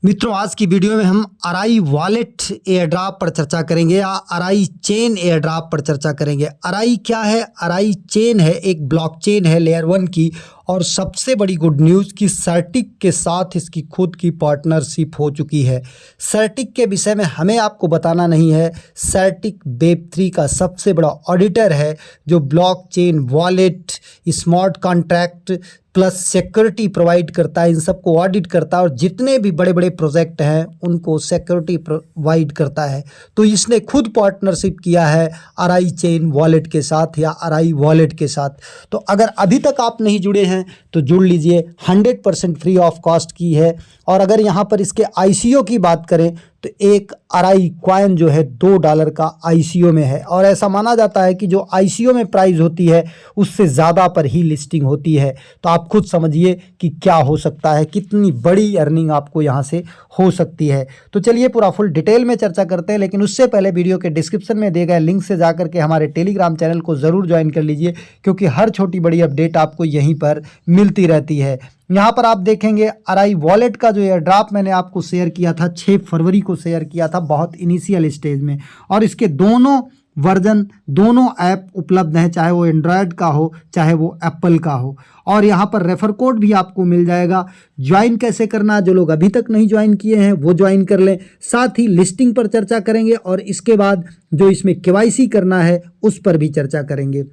मित्रों, आज की वीडियो में हम अराई वॉलेट एयर ड्रॉप पर चर्चा करेंगे या अराई चेन एयर ड्रॉप पर चर्चा करेंगे। अराई क्या है? अराई चेन है, एक ब्लॉकचेन है लेयर 1 की। और सबसे बड़ी गुड न्यूज़ कि सर्टिक के साथ इसकी खुद की पार्टनरशिप हो चुकी है। सर्टिक के विषय में हमें आपको बताना नहीं है। सर्टिक वेब3 का सबसे बड़ा ऑडिटर है जो blockchain, wallet, smart contract plus security provide करता है। इन सबको ऑडिट करता है और जितने भी बड़े बड़े प्रोजेक्ट हैं उनको सिक्योरिटी प्रोवाइड करता है। तो इसने खुद पार्टनरशिप किया है अराई चेन वॉलेट के साथ या अराई वॉलेट के साथ। तो अगर अभी तक आप नहीं जुड़े हैं तो जुड़ लीजिए, 100% फ्री ऑफ कॉस्ट की है। और अगर यहाँ पर इसके ICO की बात करें तो एक अराई कॉइन जो है $2 का ICO में है। और ऐसा माना जाता है कि जो ICO में प्राइस होती है उससे ज़्यादा पर ही लिस्टिंग होती है। तो आप खुद समझिए कि क्या हो सकता है, कितनी बड़ी अर्निंग आपको यहाँ से हो सकती है। तो चलिए पूरा फुल डिटेल में चर्चा करते हैं, लेकिन उससे पहले वीडियो के डिस्क्रिप्शन में दिए गए लिंक से जाकर के हमारे टेलीग्राम चैनल को ज़रूर ज्वाइन कर लीजिए, क्योंकि हर छोटी बड़ी अपडेट आपको यहीं पर मिलती रहती है। यहाँ पर आप देखेंगे अराई वॉलेट का जो एयर ड्रॉप मैंने आपको शेयर किया था, 6 फरवरी को शेयर किया था, बहुत इनिशियल स्टेज में। और इसके दोनों वर्जन, दोनों ऐप उपलब्ध हैं, चाहे वो एंड्रॉयड का हो चाहे वो एप्पल का हो। और यहाँ पर रेफर कोड भी आपको मिल जाएगा। ज्वाइन कैसे करना, जो लोग अभी तक नहीं ज्वाइन किए हैं वो ज्वाइन कर लें। साथ ही लिस्टिंग पर चर्चा करेंगे और इसके बाद जो इसमें KYC करना है उस पर भी चर्चा करेंगे।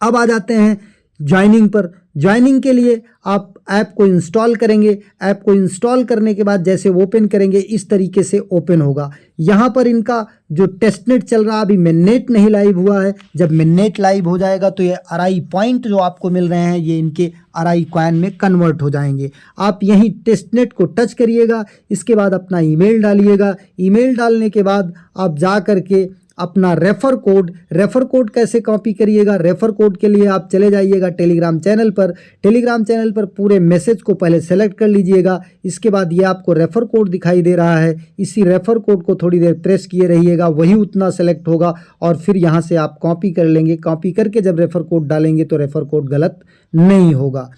अब आ जाते हैं ज्वाइनिंग पर। ज्वाइनिंग के लिए आप ऐप को इंस्टॉल करेंगे। ऐप को इंस्टॉल करने के बाद जैसे ओपन करेंगे इस तरीके से ओपन होगा। यहाँ पर इनका जो टेस्टनेट चल रहा है, अभी मिननेट नहीं लाइव हुआ है। जब मिननेट लाइव हो जाएगा तो ये अराई पॉइंट जो आपको मिल रहे हैं ये इनके अराई कॉइन में कन्वर्ट हो जाएंगे। आप यहीं टेस्टनेट को टच करिएगा, इसके बाद अपना ईमेल डालिएगा। ईमेल डालने के बाद आप जा करके अपना रेफ़र कोड कैसे कॉपी करिएगा? रेफ़र कोड के लिए आप चले जाइएगा टेलीग्राम चैनल पर। टेलीग्राम चैनल पर पूरे मैसेज को पहले सेलेक्ट कर लीजिएगा। इसके बाद ये आपको रेफ़र कोड दिखाई दे रहा है, इसी रेफ़र कोड को थोड़ी देर प्रेस किए रहिएगा, वही उतना सेलेक्ट होगा और फिर यहाँ से आप कॉपी कर लेंगे। कॉपी करके जब रेफ़र कोड डालेंगे तो रेफ़र कोड गलत नहीं होगा।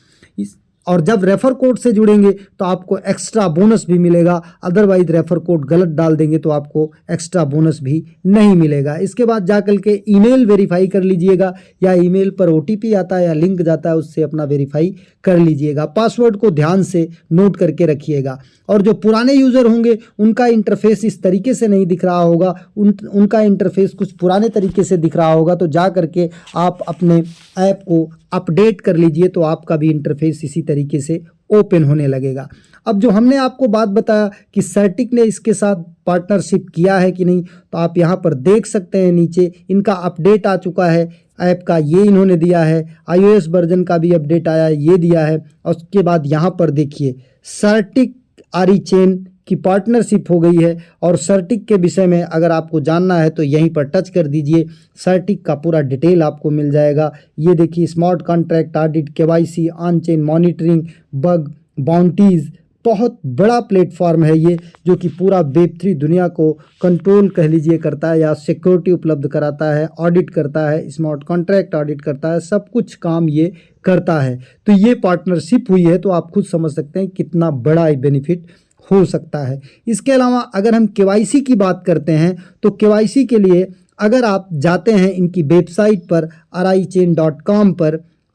और जब रेफ़र कोड से जुड़ेंगे तो आपको एक्स्ट्रा बोनस भी मिलेगा, अदरवाइज रेफ़र कोड गलत डाल देंगे तो आपको एक्स्ट्रा बोनस भी नहीं मिलेगा। इसके बाद जाकर के ईमेल वेरीफाई कर लीजिएगा, या ईमेल पर OTP आता है या लिंक जाता है उससे अपना वेरीफाई कर लीजिएगा। पासवर्ड को ध्यान से नोट करके रखिएगा। और जो पुराने यूज़र होंगे उनका इंटरफेस इस तरीके से नहीं दिख रहा होगा, उनका इंटरफेस कुछ पुराने तरीके से दिख रहा होगा। तो जा करके आप अपने ऐप को अपडेट कर लीजिए तो आपका भी इंटरफेस इसी तरीके से ओपन होने लगेगा। अब जो हमने आपको बात बताया कि सर्टिक ने इसके साथ पार्टनरशिप किया है कि नहीं, तो आप यहाँ पर देख सकते हैं नीचे इनका अपडेट आ चुका है ऐप का, ये इन्होंने दिया है। iOS वर्जन का भी अपडेट आया है, ये दिया है। और उसके बाद यहाँ पर देखिए सर्टिक अराई चेन की पार्टनरशिप हो गई है। और सर्टिक के विषय में अगर आपको जानना है तो यहीं पर टच कर दीजिए, सर्टिक का पूरा डिटेल आपको मिल जाएगा। ये देखिए, smart contract audit, KYC, on chain monitoring, bug bounties, बहुत बड़ा प्लेटफॉर्म है ये, जो कि पूरा वेब3 दुनिया को कंट्रोल कह लीजिए करता है, या सिक्योरिटी उपलब्ध कराता है, ऑडिट करता है, स्मार्ट कॉन्ट्रैक्ट ऑडिट करता है, सब कुछ काम ये करता है। तो ये पार्टनरशिप हुई है तो आप खुद समझ सकते हैं कितना बड़ा बेनिफिट हो सकता है। इसके अलावा अगर हम KYC की बात करते हैं तो KYC के लिए अगर आप जाते हैं इनकी वेबसाइट पर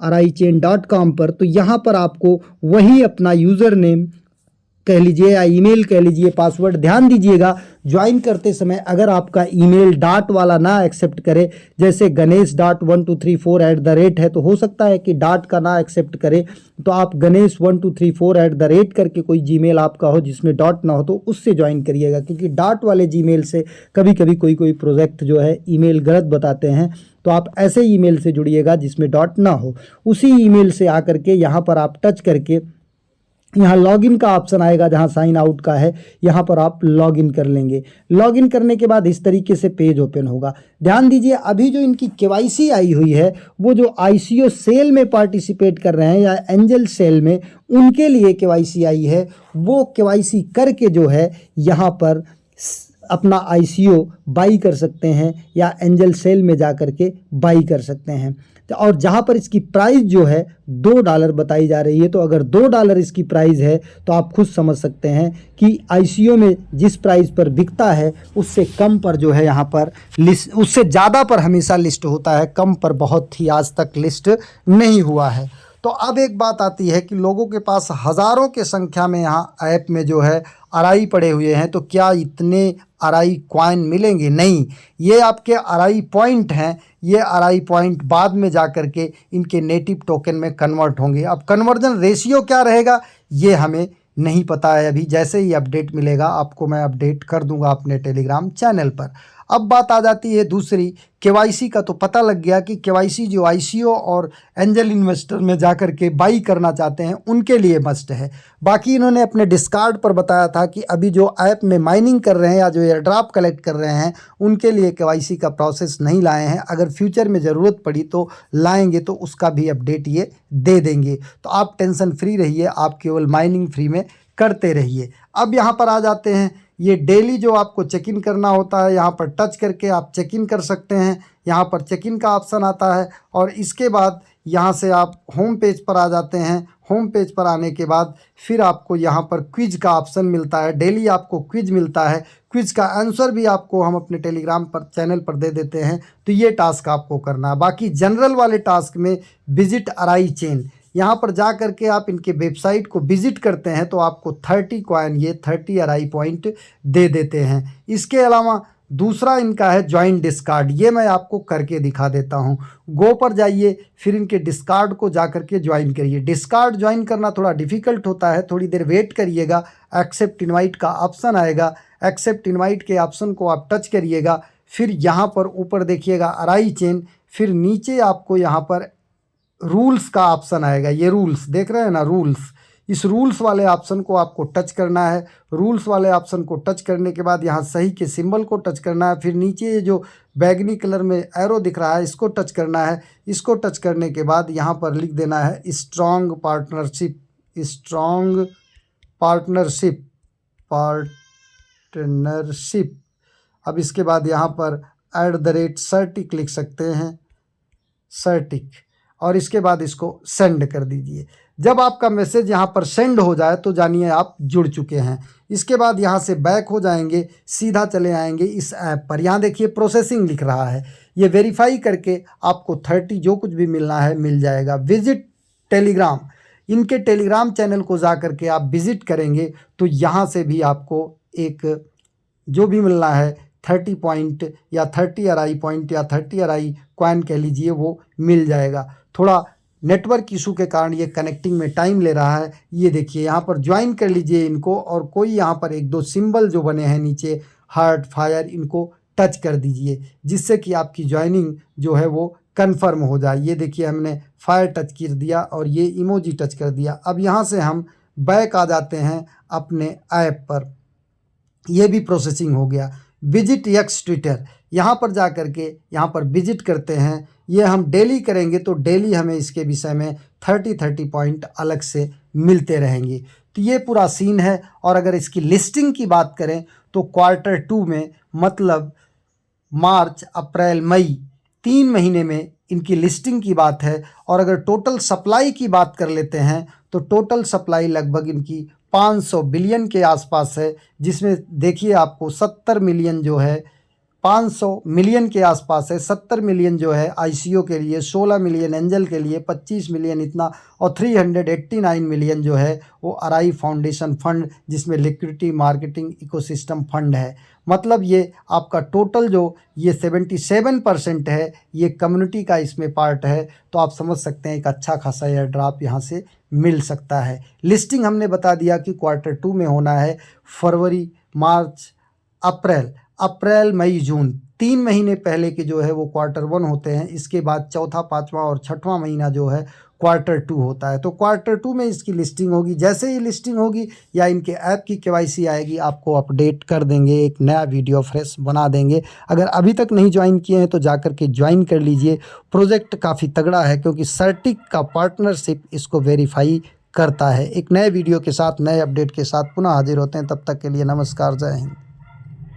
araichain.com पर तो यहाँ पर आपको वही अपना यूज़र नेम कह लीजिए या ईमेल कह लीजिए, पासवर्ड ध्यान दीजिएगा ज्वाइन करते समय अगर आपका ईमेल डॉट वाला ना एक्सेप्ट करे, जैसे ganesh.1234 है तो हो सकता है कि डॉट का ना एक्सेप्ट करे, तो आप ganesh1234 करके कोई जीमेल आपका हो जिसमें डॉट ना हो तो उससे ज्वाइन करिएगा, क्योंकि डॉट वाले जीमेल से कभी कभी कोई प्रोजेक्ट जो है ईमेल गलत बताते हैं। तो आप ऐसे ईमेल से जुड़िएगा जिसमें डॉट ना हो। उसी ईमेल से आकर के यहाँ पर आप टच करके यहाँ लॉगिन का ऑप्शन आएगा, जहाँ साइन आउट का है, यहाँ पर आप लॉगिन कर लेंगे। लॉगिन करने के बाद इस तरीके से पेज ओपन होगा। ध्यान दीजिए, अभी जो इनकी KYC आई हुई है वो जो ICO सेल में पार्टिसिपेट कर रहे हैं या एंजल सेल में, उनके लिए KYC आई है। वो KYC करके जो है यहाँ पर अपना ICO बाई कर सकते हैं या एंजल सेल में जा कर के बाई कर सकते हैं। और जहाँ पर इसकी प्राइस जो है $2 बताई जा रही है। तो अगर $2 इसकी प्राइस है तो आप खुद समझ सकते हैं कि ICO में जिस प्राइस पर बिकता है उससे कम पर जो है यहाँ पर लिस्ट, उससे ज़्यादा पर हमेशा लिस्ट होता है, कम पर बहुत ही आज तक लिस्ट नहीं हुआ है। तो अब एक बात आती है कि लोगों के पास हज़ारों के संख्या में यहाँ ऐप में जो है RI पड़े हुए हैं, तो क्या इतने RI कॉइन मिलेंगे? नहीं, ये आपके RI पॉइंट हैं। ये RI पॉइंट बाद में जा कर के इनके नेटिव टोकन में कन्वर्ट होंगे। अब कन्वर्जन रेशियो क्या रहेगा ये हमें नहीं पता है अभी। जैसे ही अपडेट मिलेगा आपको मैं अपडेट कर दूंगा अपने टेलीग्राम चैनल पर। अब बात आ जाती है दूसरी, KYC का। तो पता लग गया कि KYC जो ICO और एंजल इन्वेस्टर में जाकर के बाई करना चाहते हैं उनके लिए मस्ट है। बाकी इन्होंने अपने डिस्कार्ड पर बताया था कि अभी जो ऐप में माइनिंग कर रहे हैं या जो एयरड्रॉप कलेक्ट कर रहे हैं उनके लिए KYC का प्रोसेस नहीं लाए हैं। अगर फ्यूचर में ज़रूरत पड़ी तो लाएंगे, तो उसका भी अपडेट ये दे देंगे। तो आप टेंशन फ्री रहिए, आप केवल माइनिंग फ्री में करते रहिए। अब यहाँ पर आ जाते हैं, ये डेली जो आपको चेक इन करना होता है, यहाँ पर टच करके आप चेक इन कर सकते हैं। यहाँ पर चेक इन का ऑप्शन आता है और इसके बाद यहाँ से आप होम पेज पर आ जाते हैं। होम पेज पर आने के बाद फिर आपको यहाँ पर क्विज का ऑप्शन मिलता है। डेली आपको क्विज मिलता है, क्विज का आंसर भी आपको हम अपने टेलीग्राम पर चैनल पर दे देते हैं। तो ये टास्क आपको करना है। बाकी जनरल वाले टास्क में विजिट RI चेन, यहाँ पर जा कर के आप इनके वेबसाइट को विजिट करते हैं तो आपको 30 कॉइन, ये 30 RI पॉइंट दे देते हैं। इसके अलावा दूसरा इनका है ज्वाइन डिस्कार्ड, ये मैं आपको करके दिखा देता हूँ। गो पर जाइए, फिर इनके डिस्कार्ड को जा कर के ज्वाइन करिए। डिस्कार्ड ज्वाइन करना थोड़ा डिफ़िकल्ट होता है, थोड़ी देर वेट करिएगा। एक्सेप्ट इनवाइट का ऑप्शन आएगा, एक्सेप्ट इनवाइट के ऑप्शन को आप टच करिएगा। फिर यहाँ पर ऊपर देखिएगा RI चेन, फिर नीचे आपको यहाँ पर रूल्स का ऑप्शन आएगा। ये रूल्स देख रहे हैं ना, रूल्स, इस रूल्स वाले ऑप्शन को आपको टच करना है। रूल्स वाले ऑप्शन को टच करने के बाद यहाँ सही के सिंबल को टच करना है। फिर नीचे ये जो बैगनी कलर में एरो दिख रहा है इसको टच करना है। इसको टच करने के बाद यहाँ पर लिख देना है strong partnership, strong partnership, partnership. अब इसके बाद यहाँ पर @सर्टिक लिख सकते हैं, सर्टिक, और इसके बाद इसको सेंड कर दीजिए। जब आपका मैसेज यहाँ पर सेंड हो जाए तो जानिए आप जुड़ चुके हैं। इसके बाद यहाँ से बैक हो जाएंगे, सीधा चले आएंगे इस ऐप पर। यहाँ देखिए प्रोसेसिंग लिख रहा है, ये वेरीफाई करके आपको 30 जो कुछ भी मिलना है मिल जाएगा। विजिट टेलीग्राम, इनके टेलीग्राम चैनल को जा कर के आप विजिट करेंगे तो यहाँ से भी आपको एक जो भी मिलना है 30 पॉइंट या 30 RI पॉइंट या 30 RI कॉइन कह लीजिए, वो मिल जाएगा। थोड़ा नेटवर्क इशू के कारण ये कनेक्टिंग में टाइम ले रहा है। ये देखिए यहाँ पर ज्वाइन कर लीजिए इनको, और कोई यहाँ पर 1-2 सिंबल जो बने हैं नीचे हार्ट, फायर, इनको टच कर दीजिए जिससे कि आपकी ज्वाइनिंग जो है वो कन्फर्म हो जाए। ये देखिए हमने फायर टच कर दिया और ये इमोजी टच कर दिया। अब यहाँ से हम बैक आ जाते हैं अपने ऐप पर, ये भी प्रोसेसिंग हो गया। विजिट X ट्विटर, यहाँ पर जा कर के यहाँ पर विजिट करते हैं। ये हम डेली करेंगे तो डेली हमें इसके विषय में 30 पॉइंट अलग से मिलते रहेंगे। तो ये पूरा सीन है। और अगर इसकी लिस्टिंग की बात करें तो Q2 में, मतलब मार्च, अप्रैल, मई, 3 महीने में इनकी लिस्टिंग की बात है। और अगर टोटल सप्लाई की बात कर लेते हैं तो टोटल सप्लाई लगभग इनकी 500 बिलियन के आसपास है, जिसमें देखिए आपको 70 मिलियन जो है, 500 मिलियन के आसपास है। 70 मिलियन जो है ICO के लिए, 16 मिलियन एंजल के लिए, 25 मिलियन इतना, और 389 मिलियन जो है वो RI फाउंडेशन फंड, जिसमें लिक्विडिटी मार्केटिंग इकोसिस्टम फंड है। मतलब ये आपका टोटल जो ये 77% है, ये कम्युनिटी का इसमें पार्ट है। तो आप समझ सकते हैं एक अच्छा खासा एयर ड्रॉप यहाँ से मिल सकता है। लिस्टिंग हमने बता दिया कि Q2 में होना है, फरवरी, मार्च, अप्रैल, मई, जून, 3 महीने पहले के जो है वो Q1 होते हैं। इसके बाद चौथा, पाँचवा और छठवां महीना जो है Q2 होता है। तो Q2 में इसकी लिस्टिंग होगी। जैसे ही लिस्टिंग होगी या इनके ऐप की KYC आएगी, आपको अपडेट कर देंगे, एक नया वीडियो फ्रेश बना देंगे। अगर अभी तक नहीं ज्वाइन किए हैं तो जाकर के ज्वाइन कर लीजिए। प्रोजेक्ट काफ़ी तगड़ा है क्योंकि सर्टिक का पार्टनरशिप इसको वेरीफाई करता है। एक नए वीडियो के साथ, नए अपडेट के साथ पुनः हाजिर होते हैं। तब तक के लिए नमस्कार, जय हिंद।